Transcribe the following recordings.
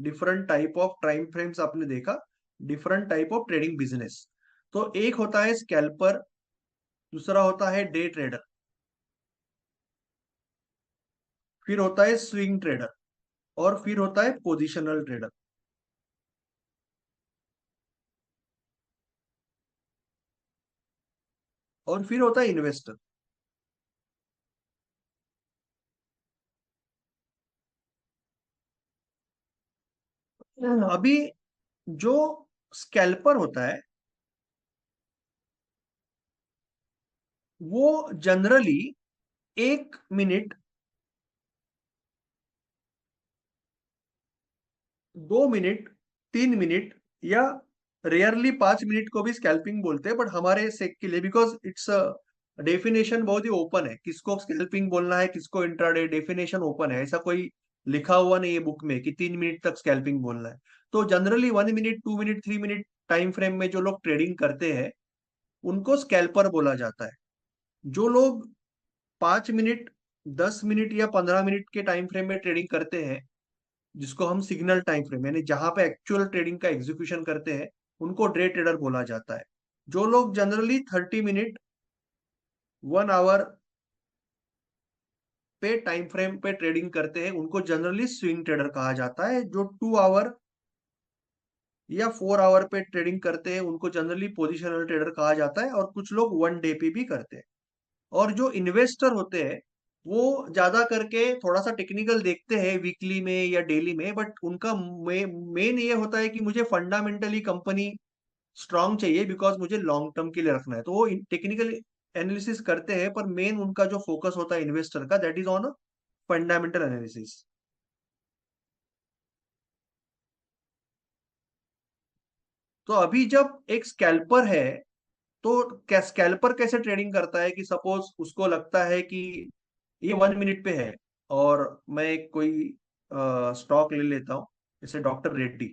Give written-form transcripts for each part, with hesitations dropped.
Different type of time frames आपने देखा, different type of trading business. तो एक होता है स्कैल्पर, दूसरा होता है डे ट्रेडर, फिर होता है स्विंग ट्रेडर, और फिर होता है पोजिशनल ट्रेडर, और फिर होता है इन्वेस्टर। अभी जो स्कैल्पर होता है वो जनरली 1 मिनट, 2 मिनट, 3 मिनट, या रेयरली 5 मिनट को भी स्कैल्पिंग बोलते हैं, बट हमारे सेक के लिए बिकॉज इट्स डेफिनेशन बहुत ही ओपन है, किसको स्कैल्पिंग बोलना है किसको इंट्राडे, डेफिनेशन ओपन है, ऐसा कोई लिखा हुआ नहीं है बुक में कि 3 मिनट तक स्कैल्पिंग बोलना है। तो generally 1 minute, 2 minute, 3 minute time frame में जो लोग ट्रेडिंग करते हैं उनको स्कैल्पर बोला जाता है। जो लोग 5 मिनट, 10 मिनट या 15 मिनट के टाइम फ्रेम में ट्रेडिंग करते हैं, जिसको हम सिग्नल टाइम फ्रेम यानी जहां पे एक्चुअल ट्रेडिंग का एग्जीक्यूशन करते हैं, उनको डे ट्रेडर बोला जाता है। जो लोग जनरली 30 मिनट, 1 आवर पे टाइम फ्रेम पे ट्रेडिंग करते हैं उनको जनरली स्विंग ट्रेडर कहा जाता है। जो 2 आवर या 4 आवर पे ट्रेडिंग करते हैं उनको जनरली पोजिशनल ट्रेडर कहा जाता है, और कुछ लोग 1 डे पे भी करते हैं। और जो इन्वेस्टर होते हैं वो ज्यादा करके थोड़ा सा टेक्निकल देखते हैं वीकली में या डेली में, बट उनका मेन ये होता है कि मुझे फंडामेंटली कंपनी स्ट्रांग चाहिए बिकॉज मुझे लॉन्ग टर्म के लिए रखना है, तो वो टेक्निकल एनालिसिस करते हैं, पर मेन उनका जो फोकस होता है इन्वेस्टर का, that is on fundamental analysis. तो अभी जब एक स्कैल्पर है, तो क्या स्कैल्पर कैसे ट्रेडिंग करता है कि सपोज उसको लगता है कि ये 1 मिनट पे है, और मैं कोई स्टॉक ले लेता हूँ, जैसे doctor Reddy,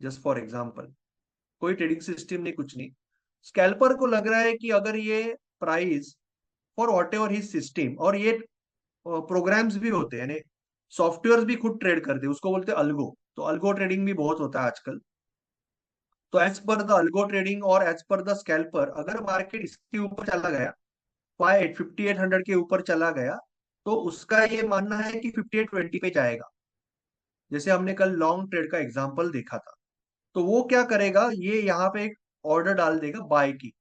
just for example. कोई ट्रेडिंग सिस्टम नहीं, कुछ नहीं। स्कैल्पर को लग रहा है कि अगर ये price for what ever his system, और ये प्रोग्राम्स भी होते हैं यानी सॉफ्टवेयर भी खुद ट्रेड करते हैं, उसको बोलते हैं अल्गो। तो अल्गो ट्रेडिंग भी बहुत होता है आजकल। तो as per the algo trading और एज पर द स्कैल्पर, अगर मार्केट इसके ऊपर चला गया, 5800 के ऊपर चला गया, तो उसका ये मानना है कि 5820 पे जाएगा। जैसे हमने कल लॉन्ग ट्रेड का एग्जांपल देखा था। तो वो क्या करेगा, ये यहाँ पे एक ऑर्डर डाल देगा बाय की।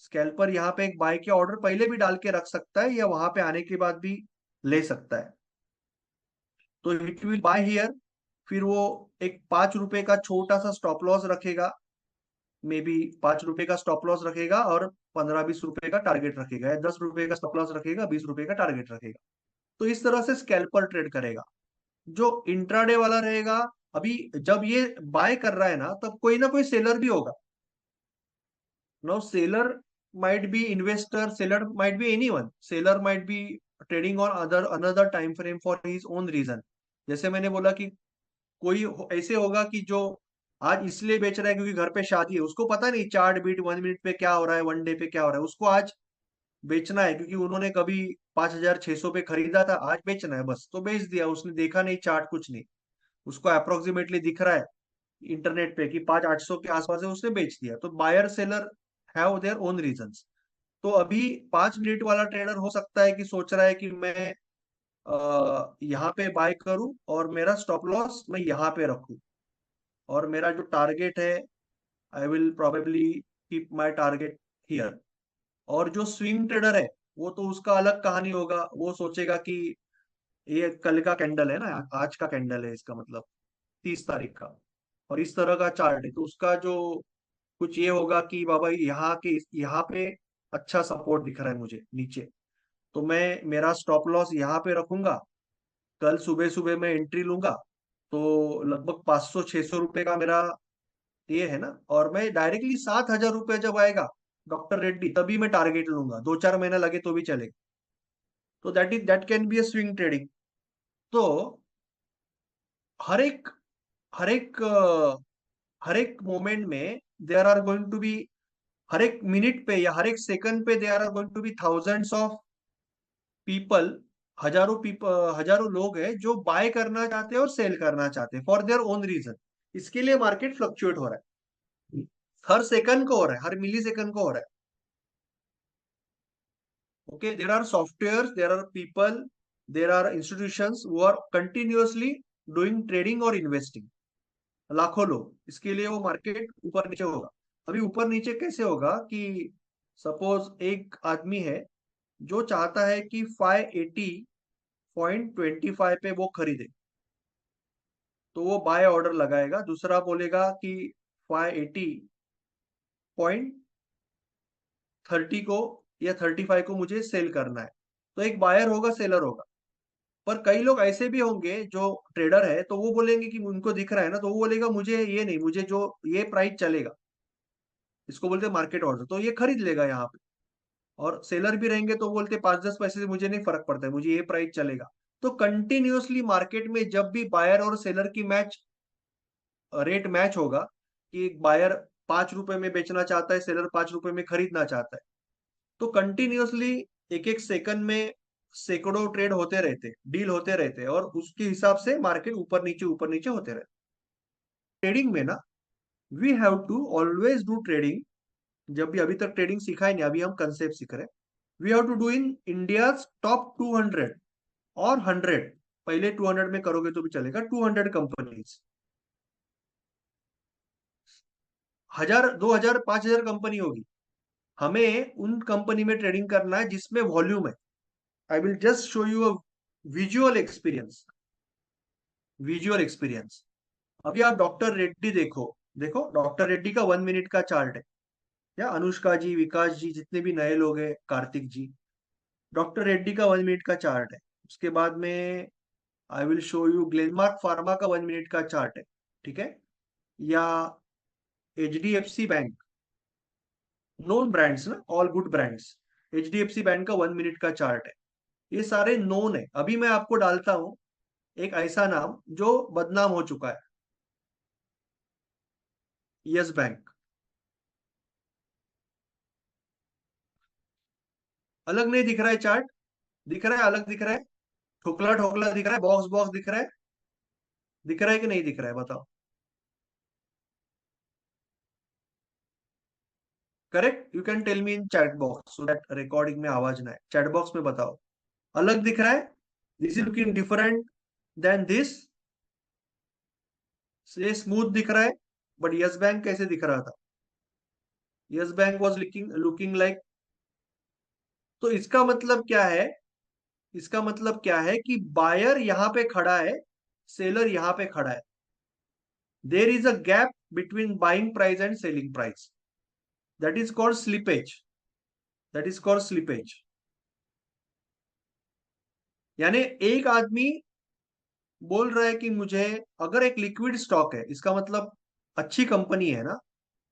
स्कैल्पर यहाँ पे एक बाय के ऑर्डर पहले भी डाल के रख सकता है या वहां पे आने के बाद भी ले सकता है। तो इट विल बाय हियर, फिर वो एक 5 रुपए का छोटा सा स्टॉप लॉस रखेगा, मे बी 5 रुपए का स्टॉप लॉस रखेगा, और 15-20 रुपए का टारगेट रखेगा, या 10 रुपए का स्टॉप लॉस रखेगा, 20 रुपए का टारगेट रखेगा। तो इस तरह से स्कैल्पर ट्रेड करेगा। जो इंट्राडे वाला रहेगा, अभी जब ये बाय कर रहा है ना, तब कोई ना कोई सेलर भी होगा। Now seller might be investor, seller might be anyone, seller might be trading on other another time frame for his own reason. जैसे मैंने बोला कि ऐसे होगा कि जो आज इसलिए बेच रहा है क्योंकि घर पे शादी है, उसको पता नहीं चार्ट बीट 1 मिनट पे क्या हो रहा है, 1 डे पे क्या हो रहा है, उसको आज बेचना है क्योंकि उन्होंने कभी 5,600 पे खरीदा था, आज बेचना है बस, तो बेच दिया। उसने देखा नहीं चार्ट, कुछ नहीं, उसको अप्रोक्सीमेटली दिख रहा है इंटरनेट पे कि 5,800 के आसपास है, उसने बेच दिया। तो buyer seller have their own reasons. तो अभी 5 मिनट वाला ट्रेडर हो सकता है कि सोच रहा है कि मैं यहाँ पे बाय करूं और मेरा स्टॉप लॉस मैं यहाँ पे रखूं, और मेरा जो टारगेट है I will probably keep my target here. और जो स्विंग ट्रेडर है वो तो उसका अलग कहानी होगा, वो सोचेगा कि ये कल का कैंडल है ना, आज का कैंडल है, इसका मतलब 30 तारीख का, और इस तरह का चार्ट है, तो उसका जो कुछ ये होगा कि बाबा यहाँ पे अच्छा सपोर्ट दिख रहा है मुझे नीचे, तो मैं मेरा स्टॉप लॉस यहाँ पे रखूंगा, कल सुबह सुबह मैं एंट्री लूंगा, तो लगभग 500-600 रुपए का मेरा ये है ना, और मैं डायरेक्टली 7,000 रुपये जब आएगा डॉक्टर रेड्डी, तभी मैं टारगेट लूंगा, 2-4 महीना लगे तो भी चलेगा। तो that can be a swing trading. तो हर एक हर एक हर एक मोमेंट में there are going to be, हर एक मिनट पे या हर एक सेकंड पे there are going to be thousands of people हजारों लोग हैं जो बाय करना चाहते हैं और सेल करना चाहते हैं फॉर देयर ओन रीजन। इसके लिए मार्केट फ्लक्चुएट हो रहा है, हर सेकंड को हो रहा है, हर मिली सेकंड को हो रहा है। Okay, there are software, there are people, there are institutions who are continuously doing trading और इन्वेस्टिंग, लाखों लोग। इसके लिए वो मार्केट ऊपर नीचे होगा। अभी ऊपर नीचे कैसे होगा कि सपोज एक आदमी है जो चाहता है कि 580.25 पे वो खरीदे, तो वो बाय ऑर्डर लगाएगा। दूसरा बोलेगा कि 580.30 को या 35 को मुझे सेल करना है। तो एक बायर होगा, सेलर होगा। पर कई लोग ऐसे भी होंगे जो ट्रेडर है, तो वो बोलेंगे कि उनको दिख रहा है ना, तो वो बोलेगा मुझे ये नहीं, मुझे जो ये प्राइस चलेगा, इसको बोलते हैं मार्केट ऑर्डर, तो ये खरीद लेगा यहाँ पे। और सेलर भी रहेंगे तो बोलते 5-10 पैसे से मुझे नहीं फर्क पड़ता है, मुझे ये प्राइस चलेगा। तो कंटिन्यूअसली मार्केट में जब भी बायर और सेलर की रेट मैच होगा, कि बायर 5 रुपए में बेचना चाहता है, सेलर 5 रुपए में खरीदना चाहता है, तो कंटिन्यूअसली एक एक सेकंड में सैकड़ों ट्रेड होते रहते, डील होते रहते, और उसके हिसाब से मार्केट ऊपर नीचे होते रहते। ट्रेडिंग में ना, we have to always do trading. जब भी अभी तक ट्रेडिंग सीखा ही नहीं, अभी हम कंसेप्ट सीख रहे हैं। We have to do in India top 200 और 100। पहले 200 में करोगे तो भी चलेगा, 200 कंपनीज, 1000, 2000, 5000 कंपनी होगी। हमें उन कंपनी में ट्रेडिंग करना है जिसमें वॉल्यूम है। I will just show you a visual experience. Visual experience. अभी आप डॉक्टर रेड्डी देखो, देखो डॉक्टर रेड्डी का 1 मिनट का चार्ट है, या अनुष्का जी, विकास जी, जितने भी नए लोग हैं, कार्तिक जी, डॉक्टर रेड्डी का 1 मिनट का चार्ट है। उसके बाद में I will show you Glenmark pharma का 1 मिनट का चार्ट है, ठीक है, या H D F C bank, known brands ना, all good brands. H D F C bank का 1 मिनट का चार्ट है। ये सारे नोन है। अभी मैं आपको डालता हूं एक ऐसा नाम जो बदनाम हो चुका है, यस बैंक। अलग नहीं दिख रहा है चार्ट? दिख रहा है, अलग दिख रहा है, ठोकला ठोकला दिख रहा है, बॉक्स बॉक्स दिख रहा है? दिख रहा है कि नहीं दिख रहा है, बताओ। Correct, you can tell me in chat box so that recording में आवाज ना आए। चैट बॉक्स में बताओ, अलग दिख रहा है? This is looking different then this. ये स्मूथ दिख रहा है, बट यस बैंक कैसे दिख रहा था? Yes bank was looking looking like. तो इसका मतलब क्या है? इसका मतलब क्या है कि बायर यहां पे खड़ा है, सेलर यहां पे खड़ा है। There is a gap between buying price and selling price, that is called slippage. That is called slippage. यानी एक आदमी बोल रहा है कि मुझे, अगर एक लिक्विड स्टॉक है, इसका मतलब अच्छी कंपनी है ना,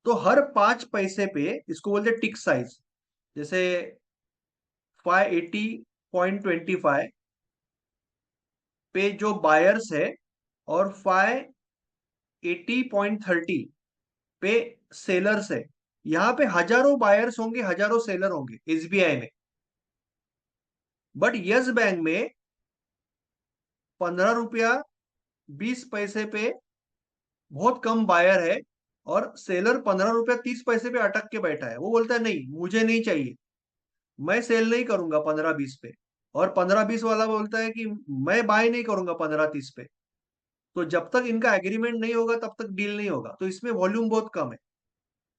तो हर 5 पैसे पे, इसको बोलते हैं टिक साइज, जैसे 580.25 पे जो बायर्स है, और 580.30 पे सेलर्स है। यहाँ पे हजारों बायर्स होंगे, हजारों सेलर होंगे एसबीआई में। बट यस बैंक में 15 रुपया 20 पैसे पे बहुत कम बायर है, और सेलर 15 रुपया 30 पैसे पे अटक के बैठा है। वो बोलता है नहीं, मुझे नहीं चाहिए, मैं सेल नहीं करूंगा 15-20 पे। और 15-20 वाला बोलता है कि मैं बाय नहीं करूंगा 15-30 पे। तो जब तक इनका एग्रीमेंट नहीं होगा तब तक डील नहीं होगा। तो इसमें वॉल्यूम बहुत कम है,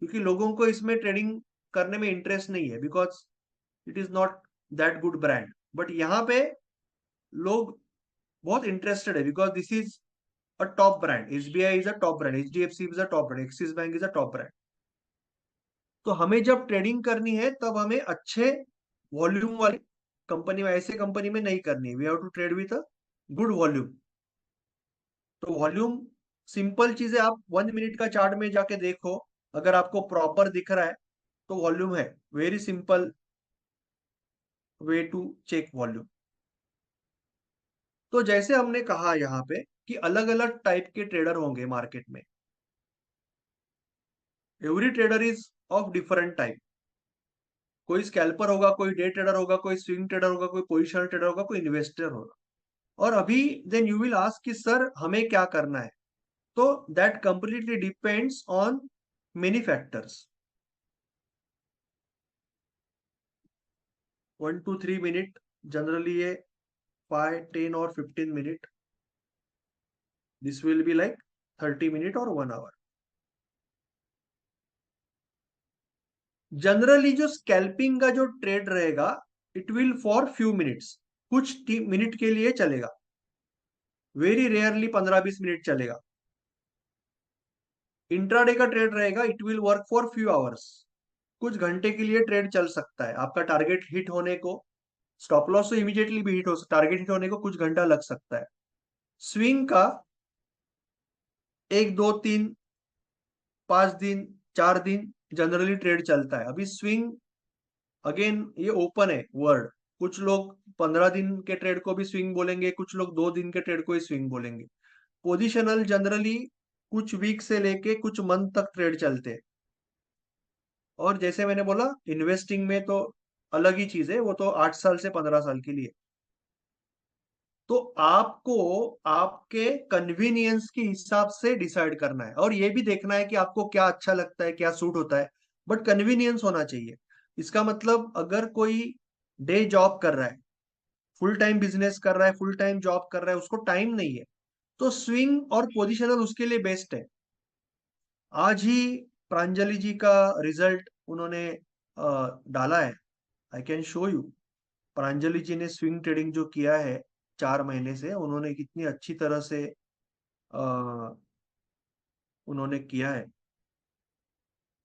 क्योंकि लोगों को इसमें ट्रेडिंग करने में इंटरेस्ट नहीं है, because it is not that good brand. But यहाँ पे लोग बहुत इंटरेस्टेड है, because this is a top brand. SBI is a top brand, H D F C is a top brand, Axis bank is a top brand. तो हमें जब trading करनी है तब हमें अच्छे वॉल्यूम वाली कंपनी में, ऐसे कंपनी में नहीं करनी है। We have to trade with a good volume. तो वॉल्यूम सिंपल चीज है, आप 1 मिनट का चार्ट में जाके देखो, अगर आपको प्रॉपर दिख रहा है तो वॉल्यूम है। Very simple way to check volume. तो जैसे हमने कहा यहाँ पे कि अलग अलग टाइप के ट्रेडर होंगे मार्केट में। Every trader is of different type. कोई स्कैल्पर होगा, कोई डे ट्रेडर होगा, कोई स्विंग ट्रेडर होगा, कोई पोजिशनल ट्रेडर होगा, कोई इन्वेस्टर होगा। और अभी देन यू विल आस्क कि सर हमें क्या करना है। तो that completely depends on many factors. 1 to 3 minute, generally ये 5, 10 और 15 minute, this will be like 30 minute और 1 आवर। जनरली जो स्कैल्पिंग का जो ट्रेड रहेगा, it will for few minutes, कुछ मिनट के लिए चलेगा, वेरी रेयरली 15-20 मिनट चलेगा। इंट्राडे का ट्रेड रहेगा, it will work for few hours, कुछ घंटे के लिए ट्रेड चल सकता है। आपका टारगेट हिट होने को, स्टॉप लॉस तो इमीडिएटली भी हिट हो सकता है, टारगेट हिट होने को कुछ घंटा लग सकता है। स्विंग का 1, 2, 3, 5 दिन, 4 दिन जनरली ट्रेड चलता है। अभी स्विंग अगेन ये ओपन है वर्ड, कुछ लोग 15 दिन के ट्रेड को भी स्विंग बोलेंगे, कुछ लोग 2 दिन के ट्रेड को ही स्विंग बोलेंगे। पोजिशनल जनरली कुछ वीक से लेके कुछ मंथ तक ट्रेड चलते हैं। और जैसे मैंने बोला, इन्वेस्टिंग में तो अलग ही चीज है, वो तो 8 साल से 15 साल के लिए। तो आपको आपके कन्वीनियंस के हिसाब से डिसाइड करना है, और ये भी देखना है कि आपको क्या अच्छा लगता है, क्या सूट होता है। बट कन्वीनियंस होना चाहिए। इसका मतलब अगर कोई डे जॉब कर रहा है, फुल टाइम बिजनेस कर रहा है, फुल टाइम जॉब कर रहा है, उसको टाइम नहीं है, तो स्विंग और पोजिशनल उसके लिए बेस्ट है। आज ही प्रांजलि जी का रिजल्ट उन्होंने डाला है, I can show you. Pranjali ji ने स्विंग ट्रेडिंग जो किया है 4 महीने से, उन्होंने कितनी अच्छी तरह से अ, उन्होंने किया है।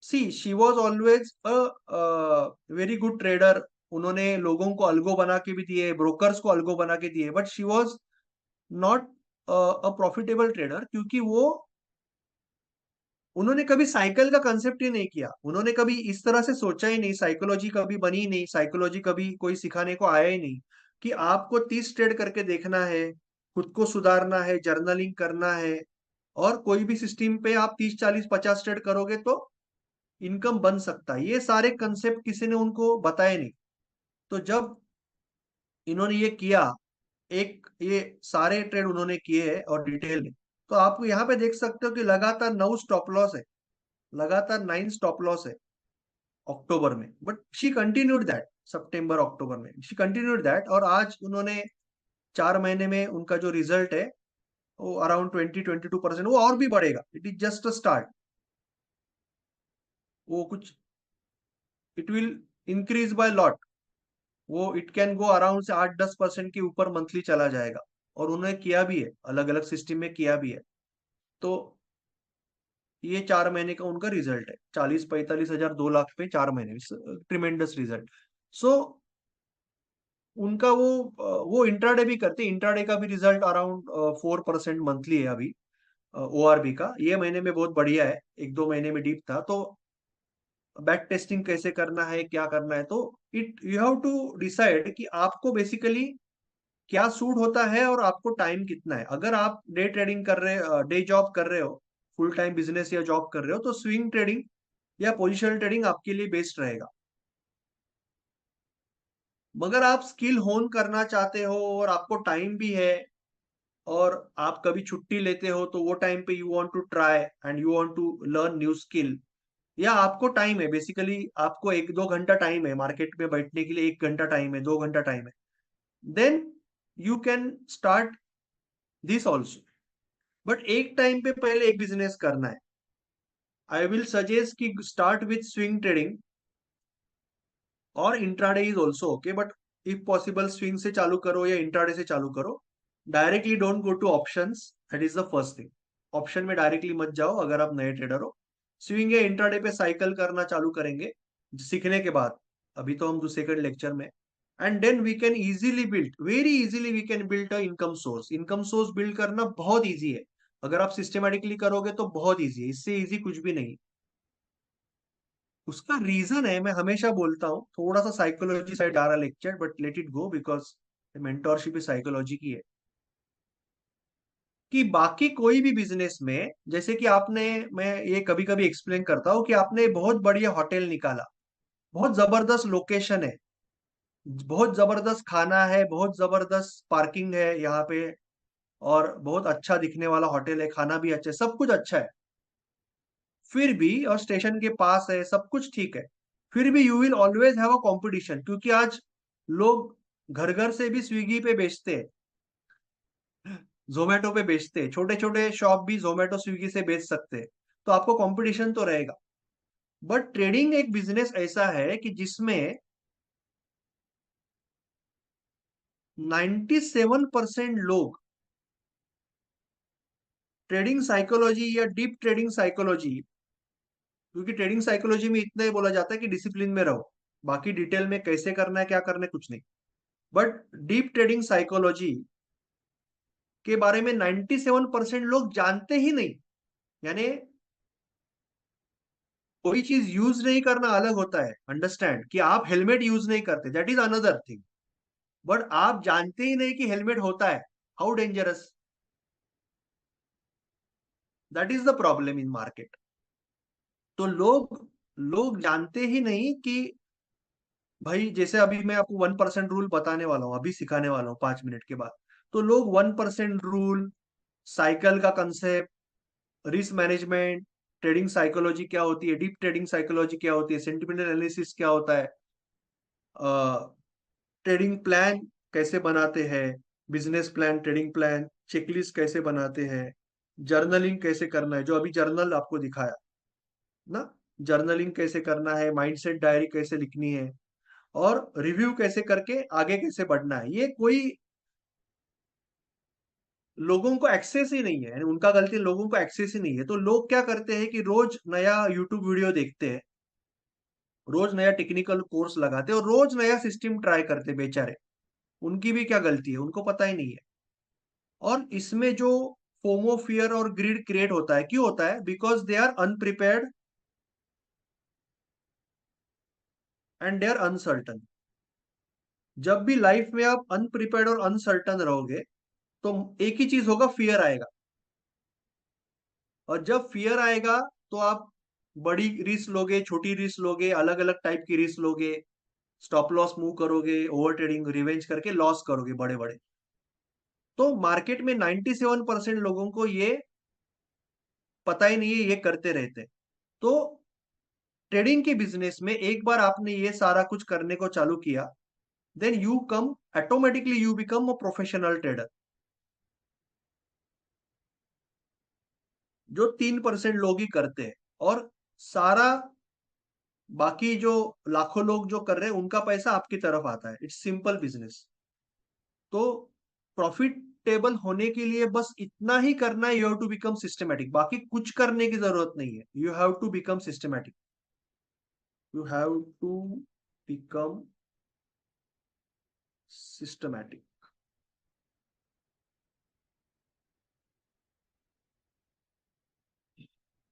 See she was always a very good trader. उन्होंने लोगों को अलगो बना के भी दिए, ब्रोकर्स को अलगो बना के दिए, but she was not a profitable trader, क्योंकि वो उन्होंने कभी साइकिल का कंसेप्ट ही नहीं किया। उन्होंने कभी इस तरह से सोचा ही नहीं, साइकोलॉजी कभी बनी ही नहीं, साइकोलॉजी कभी कोई सिखाने को आया ही नहीं कि आपको 30 ट्रेड करके देखना है, खुद को सुधारना है, जर्नलिंग करना है, और कोई भी सिस्टम पे आप 30, 40, 50 ट्रेड करोगे तो इनकम बन सकता है। ये सारे कंसेप्ट किसी ने उनको बताए नहीं। तो जब इन्होंने ये किया, एक ये सारे ट्रेड उन्होंने किए हैं और डिटेल में, तो आप यहाँ पे देख सकते हो कि लगातार 9 स्टॉप लॉस है, लगातार 9 स्टॉप लॉस है अक्टूबर में। बट शी कंटिन्यूड दैट, सितंबर अक्टूबर में शी कंटिन्यूड दैट, और आज उन्होंने 4 महीने में उनका जो रिजल्ट है वो अराउंड 20-22%, वो और भी बढ़ेगा, it is just a start. वो कुछ, it will increase by lot, वो इट कैन गो अराउंड से 8-10% के ऊपर मंथली चला जाएगा। और उन्होंने किया भी है, अलग अलग सिस्टम में किया भी है। तो ये 4 महीने का उनका रिजल्ट है, 40-45 हजार, 2 लाख पे 4 महीने में, ट्रिमेंडस रिजल्ट। सो उनका वो इंट्राडे भी करते, इंट्राडे का भी रिजल्ट अराउंड 4% मंथली है अभी। ओआरबी का ये महीने में बहुत बढ़िया है, 1-2 महीने में डीप था। तो बैक टेस्टिंग कैसे करना है, क्या करना है, तो it you have to decide कि आपको बेसिकली क्या सूट होता है और आपको टाइम कितना है। अगर आप डे ट्रेडिंग कर रहे, डे जॉब कर रहे हो, फुल टाइम बिजनेस या जॉब कर रहे हो, तो स्विंग ट्रेडिंग या पोजिशनल ट्रेडिंग आपके लिए बेस्ट रहेगा। मगर आप स्किल होन करना चाहते हो और आपको टाइम भी है, और आप कभी छुट्टी लेते हो, तो वो टाइम पे you want to try and you want to learn new skill, या आपको टाइम है, बेसिकली आपको 1-2 घंटा टाइम है मार्केट में बैठने के लिए, 1 घंटा टाइम है, 2 घंटा टाइम है, then you can start this also. But एक टाइम पे पहले एक बिजनेस करना है। आई विल सजेस्ट कि स्टार्ट विथ स्विंग ट्रेडिंग, और intraday is also okay, but if possible swing से चालू करो या इंट्राडे से चालू करो। Directly don't go to options, that is the first thing. Option में डायरेक्टली मत जाओ अगर आप नए ट्रेडर हो। स्विंग या इंट्राडे पे साइकिल करना चालू करेंगे सीखने के बाद, अभी तो हम सेकंड लेक्चर में। And then we can easily build, very easily we can build a income source. Income source build करना बहुत इजी है, अगर आप सिस्टमेटिकली करोगे तो बहुत इजी है, इससे इजी कुछ भी नहीं। उसका रीजन है, मैं हमेशा बोलता हूँ, थोड़ा सा साइकोलॉजी साइड आ रहा lecture, but let it go, because mentorship is psychology की है। कि बाकी कोई भी बिजनेस में, जैसे कि आपने, मैं ये कभी कभी एक्सप्लेन करता हूँ कि आपने बहुत बढ़िया होटल निकाला, बहुत जबरदस्त लोकेशन है, बहुत जबरदस्त खाना है, बहुत जबरदस्त पार्किंग है यहाँ पे, और बहुत अच्छा दिखने वाला होटल है, खाना भी अच्छा है, सब कुछ अच्छा है। फिर भी, और स्टेशन के पास है, सब कुछ ठीक है, फिर भी you will always have a competition, क्योंकि आज लोग घर घर से भी स्विगी पे बेचते हैं, जोमेटो पे बेचते हैं, छोटे छोटे शॉप भी जोमेटो स्विगी से बेच सकते हैं। तो आपको कंपटीशन तो रहेगा। बट ट्रेडिंग एक बिजनेस ऐसा है कि जिसमें 97% लोग ट्रेडिंग साइकोलॉजी या डीप ट्रेडिंग साइकोलॉजी, क्योंकि ट्रेडिंग साइकोलॉजी में इतना ही बोला जाता है कि डिसिप्लिन में रहो, बाकी डिटेल में कैसे करना है क्या करना है कुछ नहीं। बट डीप ट्रेडिंग साइकोलॉजी के बारे में 97% लोग जानते ही नहीं। यानी कोई चीज यूज नहीं करना अलग होता है, अंडरस्टैंड, कि आप हेलमेट यूज नहीं करते, that is another thing. But आप जानते ही नहीं कि हेलमेट होता है, how dangerous, that is the problem in market. तो लोग लोग जानते ही नहीं कि भाई, जैसे अभी मैं आपको 1% रूल बताने वाला हूँ, अभी सिखाने वाला हूँ 5 मिनट के बाद। तो लोग 1% रूल, साइकिल का concept, risk management, trading psychology क्या होती है, डीप ट्रेडिंग साइकोलॉजी क्या होती है, सेंटिमेंटल एनालिसिस क्या होता है, ट्रेडिंग प्लान कैसे बनाते हैं, business plan, trading plan, checklist कैसे बनाते हैं, जर्नलिंग कैसे करना है, जो अभी जर्नल आपको दिखाया ना, जर्नलिंग कैसे करना है, माइंडसेट डायरी कैसे लिखनी है, और रिव्यू कैसे करके आगे कैसे बढ़ना है, ये कोई लोगों को एक्सेस ही नहीं है, यानी उनका गलती, लोगों को एक्सेस ही नहीं है। तो लोग क्या करते हैं कि रोज नया यूट्यूब वीडियो देखते हैं, रोज नया टेक्निकल कोर्स लगाते हैं, और रोज नया सिस्टम ट्राई करते हैं बेचारे। उनकी भी क्या गलती है, उनको पता ही नहीं है। और इसमें जो फोमो, फियर और ग्रीड क्रिएट होता है, क्यों होता है? Because they are unprepared and they are uncertain. जब भी लाइफ में आप अनप्रिपेयर्ड और अनसर्टन रहोगे, तो एक ही चीज होगा, फियर आएगा। और जब फियर आएगा, तो आप बड़ी रिस्क लोगे, छोटी रिस्क लोगे, अलग अलग टाइप की रिस्क लोगे, स्टॉप लॉस मूव करोगे, ओवर ट्रेडिंग रिवेंज करके लॉस करोगे बड़े बड़े। तो मार्केट में 97% लोगों को ये पता ही नहीं है, ये करते रहते हैं। तो ट्रेडिंग के बिजनेस में एक बार आपने ये सारा कुछ करने को चालू किया, then you come, automatically you become a professional trader. जो 3% लोग ही करते हैं, और सारा बाकी जो लाखों लोग जो कर रहे हैं, उनका पैसा आपकी तरफ आता है। It's simple business. तो प्रॉफिटेबल होने के लिए बस इतना ही करना है, you have to become systematic, बाकी कुछ करने की जरूरत नहीं है, you have to become systematic, you have to become systematic.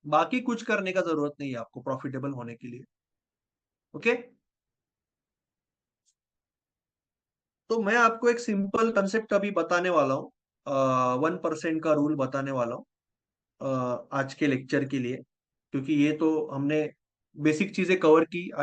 बाकी कुछ करने का जरूरत नहीं है आपको प्रॉफिटेबल होने के लिए। ओके। तो मैं आपको एक सिंपल कंसेप्ट अभी बताने वाला हूँ, 1% का रूल बताने वाला हूँ आज के लेक्चर के लिए, क्योंकि ये तो हमने बेसिक चीजें कवर की।